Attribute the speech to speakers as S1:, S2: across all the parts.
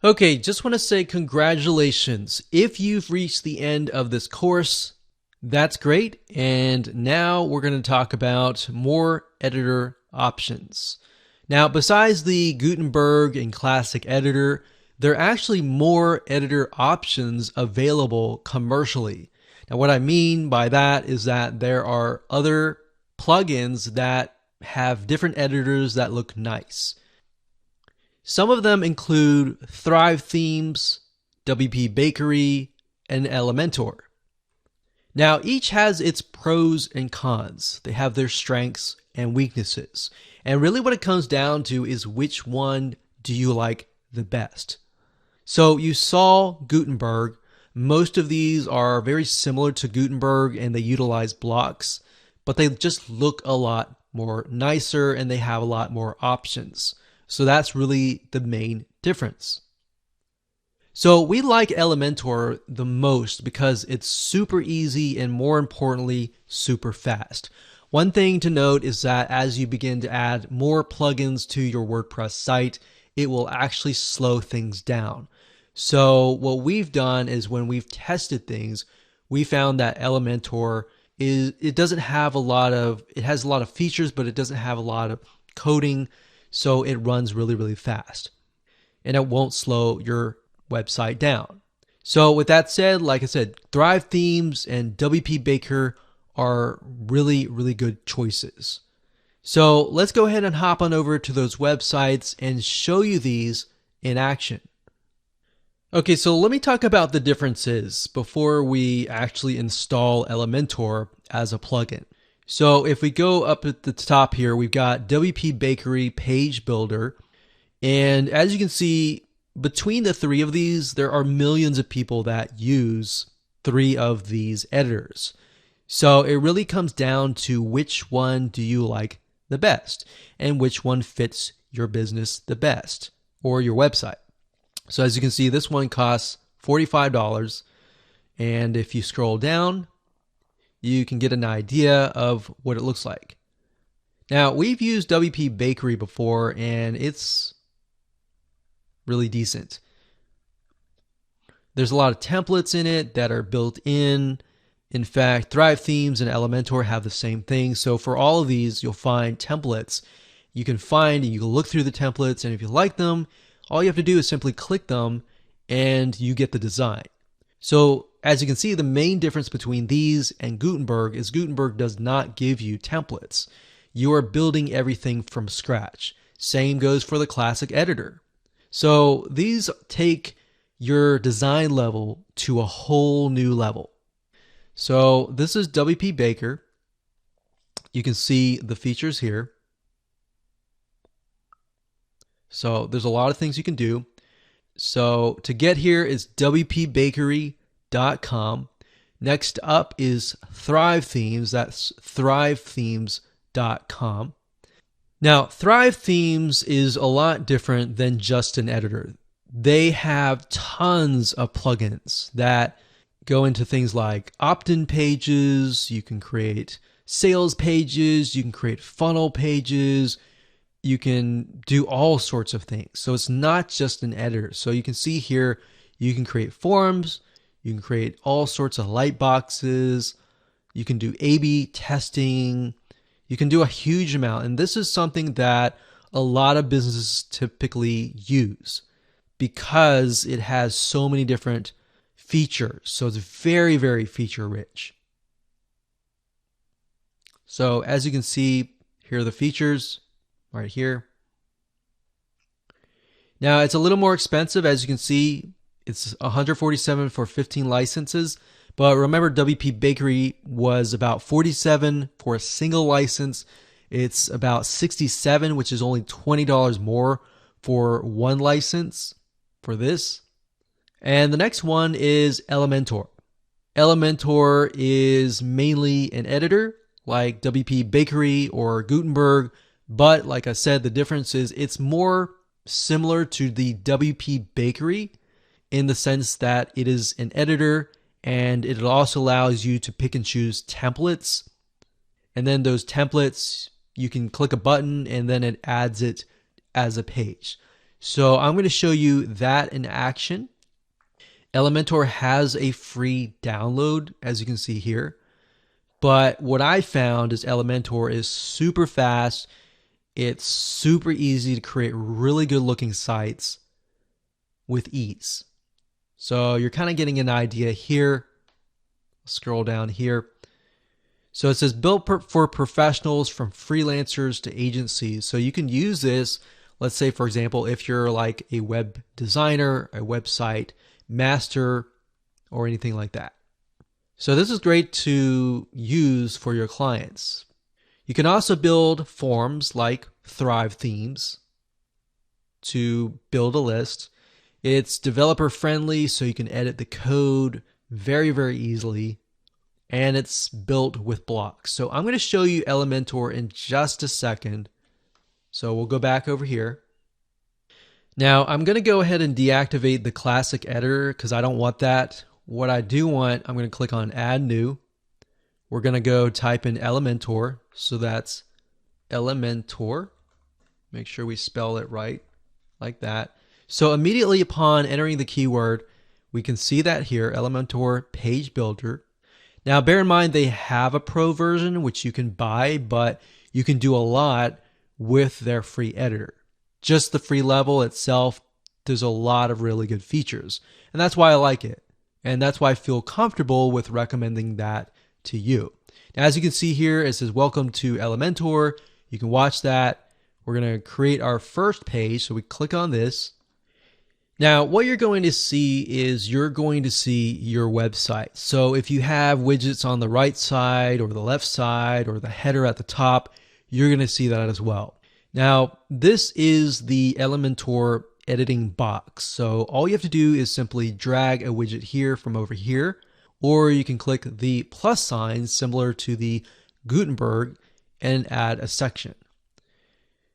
S1: Okay, just want to say congratulations. If you've reached the end of this course, that's great. And now we're going to talk about more editor options. Now, besides the Gutenberg and Classic Editor, there are actually more editor options available commercially. Now, what I mean by that is that there are other plugins that have different editors that look nice. Some of them include Thrive Themes, WP Bakery, and Elementor. Now, each has its pros and cons. They have their strengths and weaknesses. And really what it comes down to is which one do you like the best? So you saw Gutenberg. Most of these are very similar to Gutenberg and they utilize blocks, but they just look a lot more nicer and they have a lot more options. So that's really the main difference. So we like Elementor the most because it's super easy and more importantly, super fast. One thing to note is that as you begin to add more plugins to your WordPress site, it will actually slow things down. So what we've done is when we've tested things, we found that Elementor it has a lot of features, but it doesn't have a lot of coding. So it runs really, really fast and it won't slow your website down. So with that said, like I said, Thrive Themes and WP Baker are really, really good choices. So let's go ahead and hop on over to those websites and show you these in action. Okay, so let me talk about the differences before we actually install Elementor as a plugin. So if we go up at the top here, we've got WP Bakery Page Builder. And as you can see, between the three of these, there are millions of people that use three of these editors. So it really comes down to which one do you like the best and which one fits your business the best or your website. So as you can see, this one costs $45. And if you scroll down, you can get an idea of what it looks like. Now, we've used WP Bakery before, and it's really decent. There's a lot of templates in it that are built in. In fact, Thrive Themes and Elementor have the same thing. So for all of these, you'll find templates. You can find and you can look through the templates, and if you like them, all you have to do is simply click them and you get the design. So as you can see, the main difference between these and Gutenberg is Gutenberg does not give you templates. You are building everything from scratch. Same goes for the classic editor. So these take your design level to a whole new level. So this is WP Baker. You can see the features here. So there's a lot of things you can do. So to get here is wpbakery.com. Next up is Thrive Themes. That's thrivethemes.com. Now, Thrive Themes is a lot different than just an editor. They have tons of plugins that go into things like opt-in pages. You can create sales pages. You can create funnel pages. You can do all sorts of things. So it's not just an editor. So you can see here, you can create forms, you can create all sorts of light boxes, you can do A/B testing, you can do a huge amount. And this is something that a lot of businesses typically use because it has so many different features. So it's very, very feature rich. So as you can see, here are the features. Right here. Now it's a little more expensive. As you can see, it's $147 for 15 licenses. But remember, WP Bakery was about $47 for a single license. It's about $67, which is only $20 more for one license for this. And the next one is Elementor. Elementor is mainly an editor like WP Bakery or Gutenberg. But like I said, the difference is it's more similar to the WP Bakery in the sense that it is an editor and it also allows you to pick and choose templates. And then those templates, you can click a button and then it adds it as a page. So I'm going to show you that in action. Elementor has a free download, as you can see here. But what I found is Elementor is super fast. It's super easy to create really good looking sites with ease. So you're kind of getting an idea here. Scroll down here. So it says built for professionals from freelancers to agencies. So you can use this, let's say, for example, if you're like a web designer, a website master, or anything like that. So this is great to use for your clients. You can also build forms like Thrive themes to build a list. It's developer friendly, so you can edit the code very, very easily. And it's built with blocks. So I'm going to show you Elementor in just a second. So we'll go back over here. Now I'm going to go ahead and deactivate the classic editor because I don't want that. What I do want, I'm going to click on Add New. We're going to go type in Elementor. So that's Elementor. Make sure we spell it right, like that. So immediately upon entering the keyword, we can see that here, Elementor Page Builder. Now bear in mind they have a pro version which you can buy, but you can do a lot with their free editor. Just the free level itself, there's a lot of really good features. And that's why I like it. And that's why I feel comfortable with recommending that to you. Now, as you can see here, it says welcome to Elementor. You can watch that. We're going to create our first page. So we click on this. Now, what you're going to see is you're going to see your website. So if you have widgets on the right side or the left side or the header at the top, you're going to see that as well. Now, this is the Elementor editing box. So all you have to do is simply drag a widget here from over here, or you can click the plus sign similar to the Gutenberg and add a section.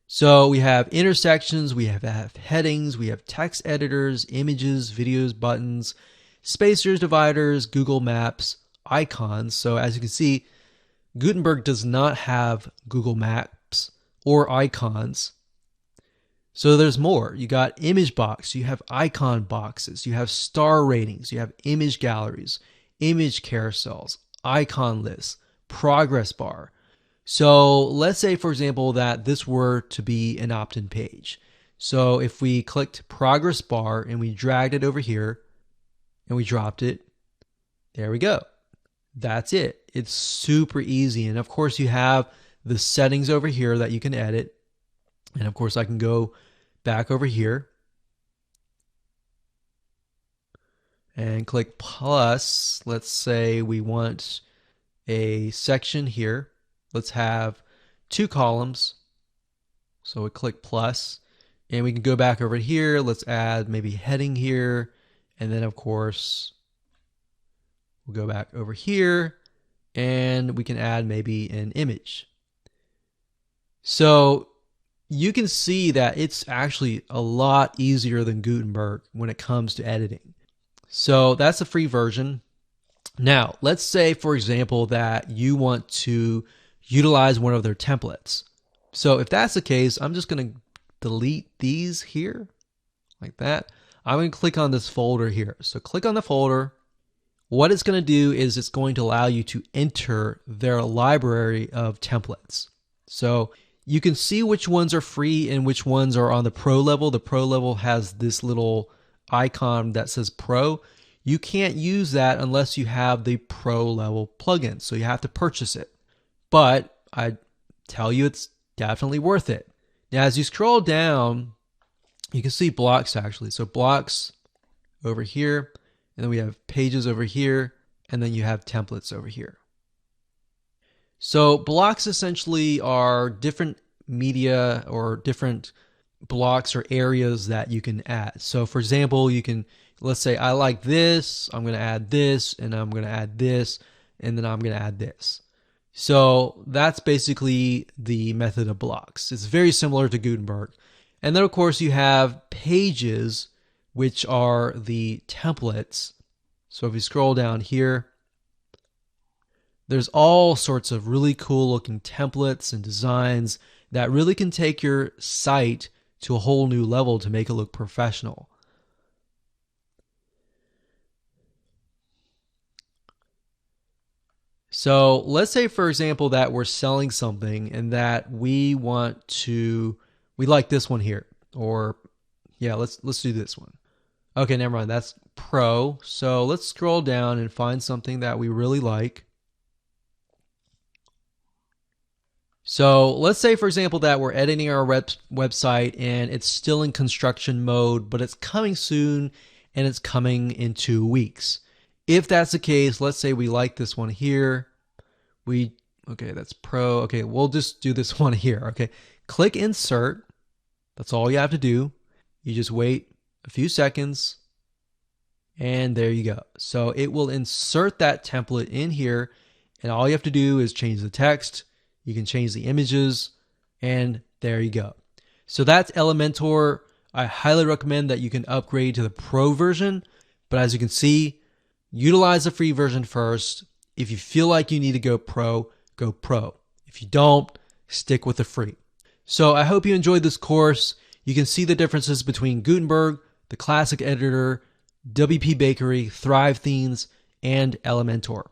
S1: So we have intersections, we have headings, we have text editors, images, videos, buttons, spacers, dividers, Google Maps, icons. So as you can see, Gutenberg does not have Google Maps or icons. So there's more. You got image box, you have icon boxes, you have star ratings, you have image galleries, image carousels, icon lists, progress bar. So let's say, for example, that this were to be an opt-in page. So if we clicked progress bar and we dragged it over here and we dropped it, there we go. That's it. It's super easy. And of course you have the settings over here that you can edit. And of course I can go back over here and click plus. Let's say we want a section here. Let's have 2 columns. So we click plus and we can go back over here. Let's add maybe heading here. And then of course, we'll go back over here and we can add maybe an image. So you can see that it's actually a lot easier than Gutenberg when it comes to editing. So that's a free version. Now, let's say, for example, that you want to utilize one of their templates. So if that's the case, I'm just going to delete these here like that. I'm going to click on this folder here. So click on the folder. What it's going to do is it's going to allow you to enter their library of templates. So you can see which ones are free and which ones are on the pro level. The pro level has this little icon that says pro. You can't use that unless you have the pro level plugin. So you have to purchase it. But I tell you, it's definitely worth it. Now, as you scroll down, you can see blocks actually. So blocks over here, and then we have pages over here, and then you have templates over here. So blocks essentially are different media or different blocks or areas that you can add. So for example, you can, let's say I like this, I'm going to add this, and I'm going to add this, and then I'm going to add this. So that's basically the method of blocks. It's very similar to Gutenberg. And then of course you have pages, which are the templates. So if you scroll down here, there's all sorts of really cool looking templates and designs that really can take your site to a whole new level to make it look professional. So let's say, for example, that we're selling something and that we like this one here, or yeah, let's do this one. Okay, never mind. That's Pro. So let's scroll down and find something that we really like. So let's say, for example, that we're editing our website and it's still in construction mode, but it's coming soon and it's coming in 2 weeks. If that's the case, let's say we like this one here. Okay, that's Pro. Okay, we'll just do this one here. Okay, click Insert. That's all you have to do. You just wait a few seconds and there you go. So it will insert that template in here and all you have to do is change the text. You can change the images and there you go. So that's Elementor. I highly recommend that you can upgrade to the Pro version, but as you can see, utilize the free version first. If you feel like you need to go Pro, go Pro. If you don't, stick with the free. So I hope you enjoyed this course. You can see the differences between Gutenberg, the classic editor, WP Bakery, Thrive Themes, and Elementor.